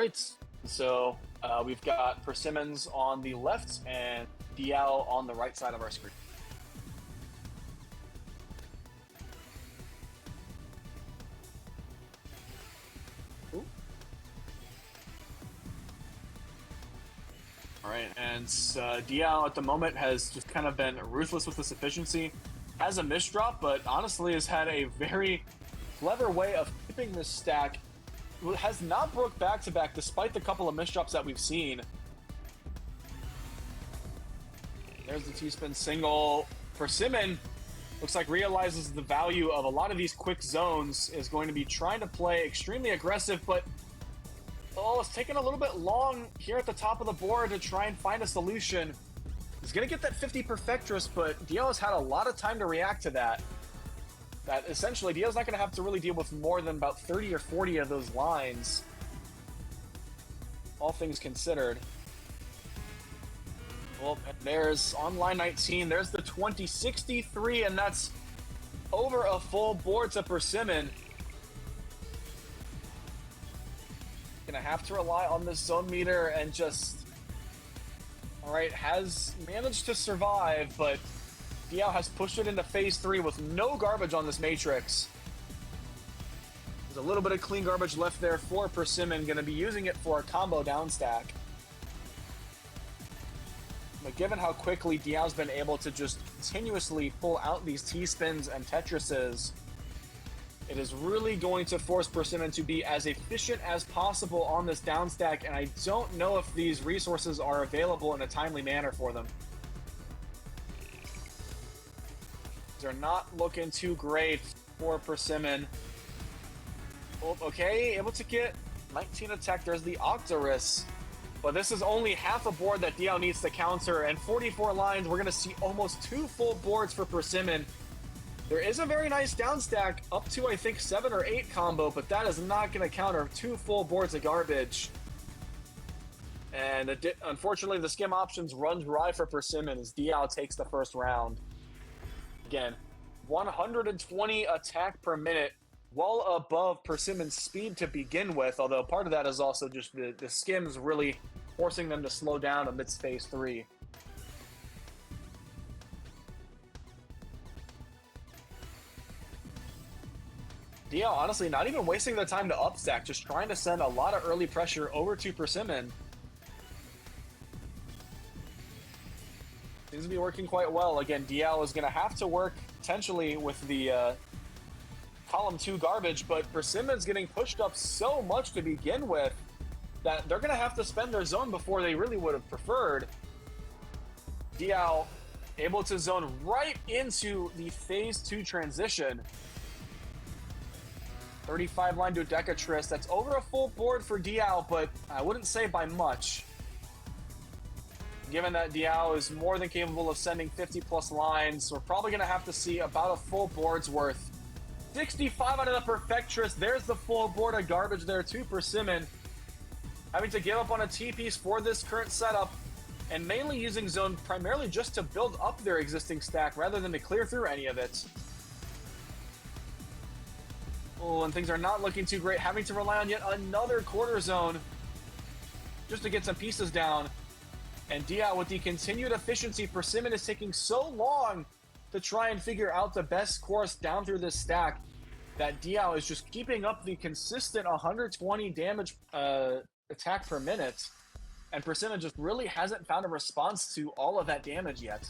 right. So we've got Persimmons on the left and DIAO on the right side of our screen. Ooh. All right, and DIAO at the moment has just kind of been ruthless with this efficiency. Has a misdrop, but honestly has had a very clever way of keeping this stack. Has not broke back-to-back despite the couple of misdrops that we've seen. There's the T-spin single. Persimmon looks like realizes the value of a lot of these quick zones, is going to be trying to play extremely aggressive, but it's taking a little bit long here at the top of the board to try and find a solution. He's going to get that 50 Perfectress, but DIAO has had a lot of time to react to that. That essentially, DIAO's not going to have to really deal with more than about 30 or 40 of those lines, all things considered. Well, there's on line 19, there's the 2063, and that's over a full board to Persimmon. Gonna have to rely on this zone meter and just... Alright, has managed to survive, but DIAO has pushed it into phase 3 with no garbage on this matrix. There's a little bit of clean garbage left there for Persimmon, gonna be using it for a combo down stack. But given how quickly DIAO's been able to just continuously pull out these T-spins and Tetrises, it is really going to force Persimmon to be as efficient as possible on this down stack, and I don't know if these resources are available in a timely manner for them. They're not looking too great for Persimmon. Oh, okay, able to get 19 attack. There's the Octorus. But this is only half a board that DIAO needs to counter, and 44 lines, we're going to see almost 2 full boards for Persimmon. There is a very nice down stack, up to, I think, 7 or 8 combo, but that is not going to counter 2 full boards of garbage. And unfortunately, the skim options run dry for Persimmon as DIAO takes the first round. Again, 120 attack per minute, well above Persimmon's speed to begin with, although part of that is also just the skims really forcing them to slow down amidst phase 3. DIAO honestly not even wasting the time to upstack, just trying to send a lot of early pressure over to Persimmon. Seems to be working quite well. Again, DIAO is going to have to work potentially with the column 2 garbage, but Persimmon's getting pushed up so much to begin with that they're going to have to spend their zone before they really would have preferred. DIAO able to zone right into the phase 2 transition. 35 line Dodecatrice, that's over a full board for DIAO, but I wouldn't say by much. Given that DIAO is more than capable of sending 50 plus lines, we're probably going to have to see about a full board's worth. 65 out of the Perfectress, there's the full board of garbage there to Persimmon. Having to give up on a T-piece for this current setup, and mainly using zone primarily just to build up their existing stack rather than to clear through any of it. Oh, and things are not looking too great, having to rely on yet another quarter zone just to get some pieces down. And DIAO, with the continued efficiency, Persimmon is taking so long to try and figure out the best course down through this stack that DIAO is just keeping up the consistent 120 damage attack per minute. And Persimmon just really hasn't found a response to all of that damage yet.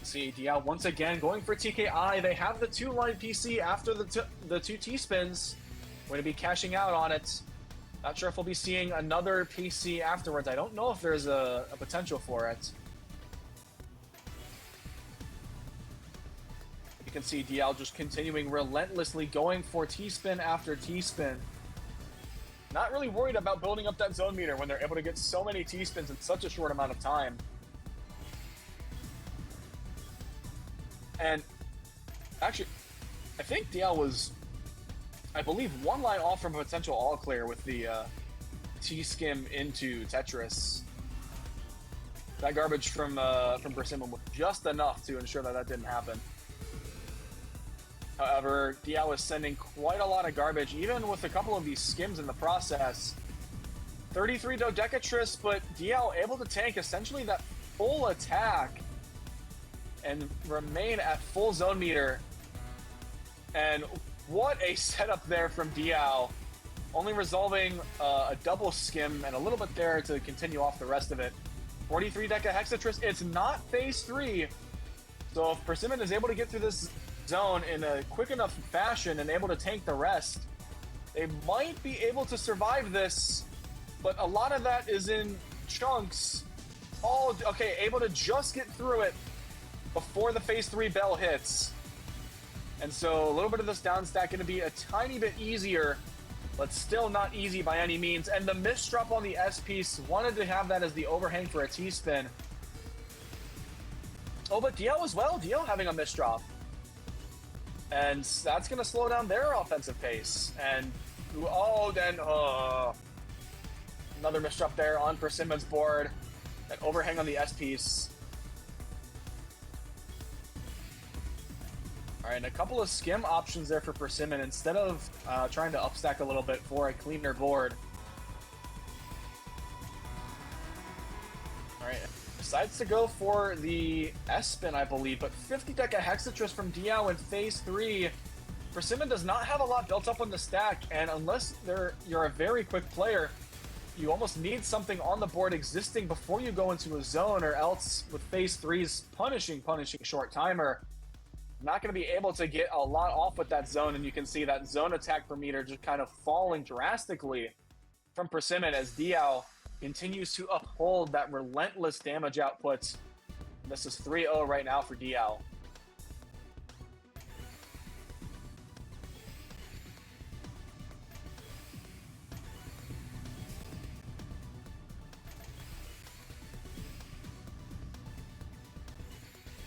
See, DIAO once again going for TKI. They have the 2-line PC after the 2 T-spins. We're going to be cashing out on it. Not sure if we'll be seeing another PC afterwards. I don't know if there's a potential for it. You can see DIAO just continuing relentlessly going for T-spin after T-spin. Not really worried about building up that zone meter when they're able to get so many T-spins in such a short amount of time. And actually, I think DIAO was, I believe, 1 line off from a potential all clear with the T-skim into Tetris. That garbage from Persimmon was just enough to ensure that that didn't happen. However, DIAO is sending quite a lot of garbage, even with a couple of these skims in the process. 33 Dodecatris, but DIAO able to tank essentially that full attack and remain at full zone meter. And what a setup there from DIAO. Only resolving a double skim and a little bit there to continue off the rest of it. 43 Deca Hexatris, it's not phase 3. So if PERS1MMONAP is able to get through this zone in a quick enough fashion and able to tank the rest, they might be able to survive this, but a lot of that is in chunks. Oh, okay, able to just get through it before the phase 3 bell hits. And so a little bit of this down stack going to be a tiny bit easier, but still not easy by any means. And the misdrop on the S piece, wanted to have that as the overhang for a T-spin. Oh, but DIAO as well. DIAO having a misdrop. And that's going to slow down their offensive pace. And, oh, then, another misdrop there on PERS1MMONAP's board. That overhang on the S piece. All right, and a couple of skim options there for PERS1MMONAP instead of trying to upstack a little bit for a cleaner board. All right, decides to go for the S-spin, I believe, but 50 Deca Hexatris from DIAO in phase 3. PERS1MMONAP does not have a lot built up on the stack, and unless you're a very quick player, you almost need something on the board existing before you go into a zone, or else with phase 3's punishing short timer, not going to be able to get a lot off with that zone. And you can see that zone attack per meter just kind of falling drastically from PERS1MMONAP as DIAO continues to uphold that relentless damage output. This is 3-0 right now for DIAO.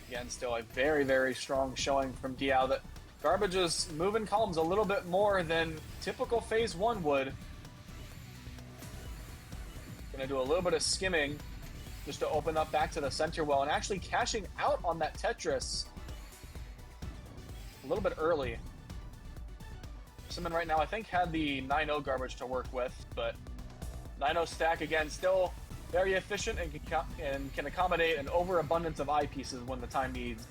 Again, still a very strong showing from DIAO. That garbage is moving columns a little bit more than typical phase 1 would. Gonna do a little bit of skimming just to open up back to the center well, and actually cashing out on that Tetris a little bit early. PERS1MMONAP right now, I think, had the 9-0 garbage to work with, but 9-0 stack again, still very efficient and can accommodate an overabundance of eyepieces when the time needs.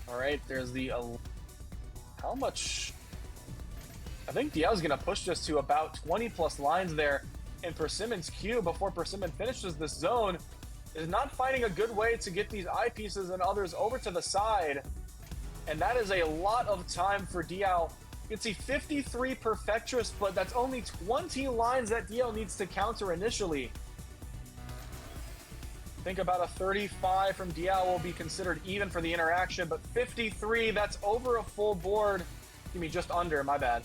All right, there's the how much? I think DIAO's going to push this to about 20 plus lines there in PERS1MMONAP's queue before PERS1MMONAP finishes this zone. Is not finding a good way to get these eyepieces and others over to the side, and that is a lot of time for DIAO. You can see 53 Perfectress, but that's only 20 lines that DIAO needs to counter initially. Think about a 35 from DIAO will be considered even for the interaction, but 53, that's over a full board. Give me just under, my bad.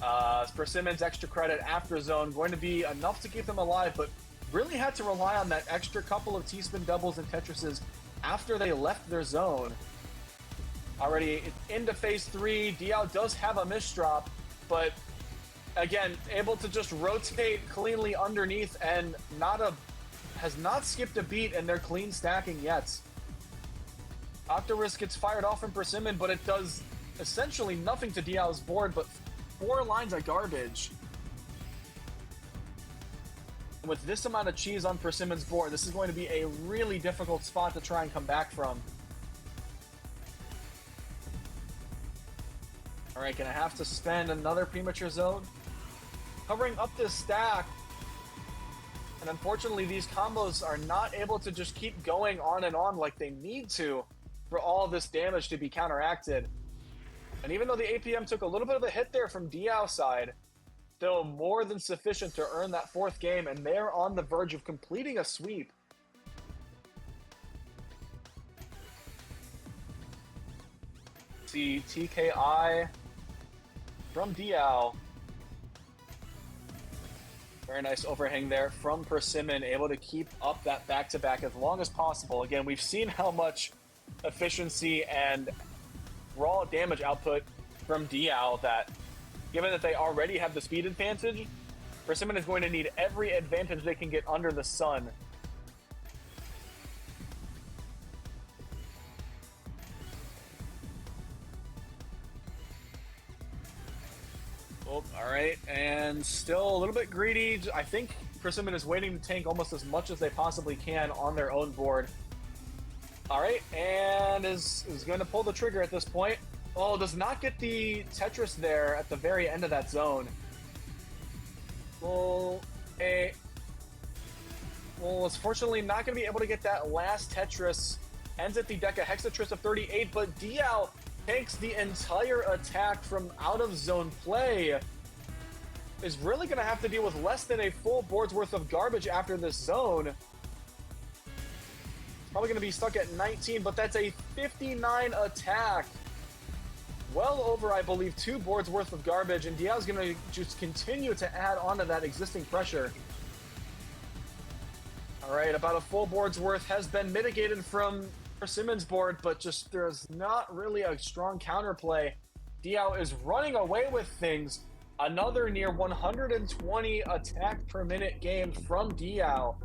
PERS1MMONAP's extra credit after zone going to be enough to keep them alive, but really had to rely on that extra couple of T-spin doubles and Tetrises after they left their zone. Already into phase 3, DIAO does have a misdrop, but again, able to just rotate cleanly underneath and has not skipped a beat in their clean stacking yet. Octorisk gets fired off from PERS1MMONAP, but it does essentially nothing to DIAO's board, but 4 lines of garbage. With this amount of cheese on PERS1MMONAP's board, this is going to be a really difficult spot to try and come back from. All right, gonna have to spend another premature zone. Covering up this stack. And unfortunately, these combos are not able to just keep going on and on like they need to for all this damage to be counteracted. And even though the APM took a little bit of a hit there from DIAO's side, still more than sufficient to earn that 4th game, and they're on the verge of completing a sweep. See TKI from DIAO. Very nice overhang there from PERS1MMONAP, able to keep up that back-to-back as long as possible. Again, we've seen how much efficiency and raw damage output from DIAO that, given that they already have the speed advantage, PERS1MMONAP is going to need every advantage they can get under the sun. Oh, all right, and still a little bit greedy. I think Persimmon is waiting to tank almost as much as they possibly can on their own board. All right, and is going to pull the trigger at this point. Oh, does not get the Tetris there at the very end of that zone. Well, it's fortunately not going to be able to get that last Tetris. Ends at the Deca Hexatris of 38, but DIAO takes the entire attack from out of zone play. Is really going to have to deal with less than a full board's worth of garbage after this zone. Probably going to be stuck at 19, but that's a 59 attack. Well over, I believe, 2 boards worth of garbage, and DIAO's going to just continue to add on to that existing pressure. All right, about a full board's worth has been mitigated from Simmons' board, but just there's not really a strong counterplay. DIAO is running away with things. Another near 120 attack per minute game from DIAO.